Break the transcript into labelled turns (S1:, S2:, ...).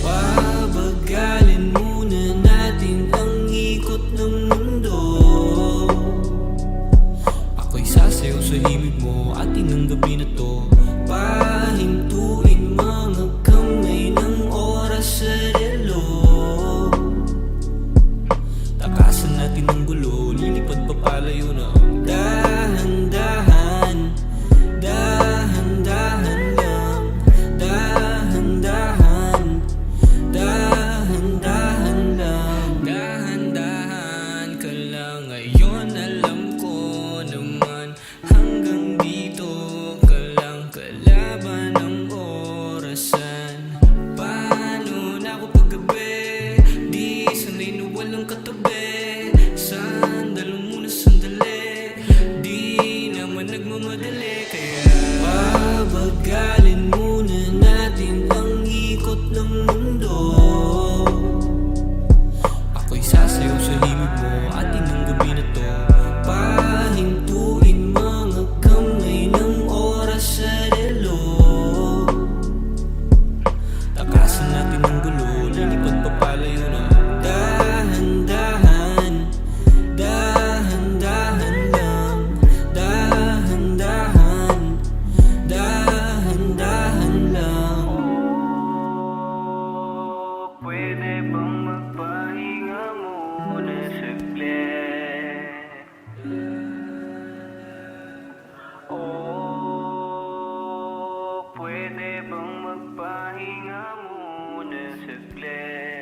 S1: Pabagalin muna natin ang ikot ng mundo. Ako'y sasayaw sa himig mo atin ng gabi na to. Pahintuin mga kamay ng oras sa relo. Takasan natin ang gulo, lilipad pa palayo na dahan-dahan. Dahan-dahan lang, dahan-dahan. Dahan-dahan lang, dahan-dahan ka lang. Ngayon alam ko naman hanggang dito ka lang, kalaban ng orasan. Paano na ako paggabi, di sanay na walang katabi. Sandalo muna sandali, di naman nagmamadali. Kaya pabagalin muna natin ang ikot ng mundo. Ako'y sasayaw sa himig mo atin ng gabi na to. Pahintuin mga kamay ng oras sa relo. Takasan natin ang gulo, lilipad pa palayo na dahan-dahan. Dahan-dahan lang, dahan-dahan. Dahan-dahan lang. Pwede bang magpahinga muna saglit? Pwede bang magpahinga muna saglit?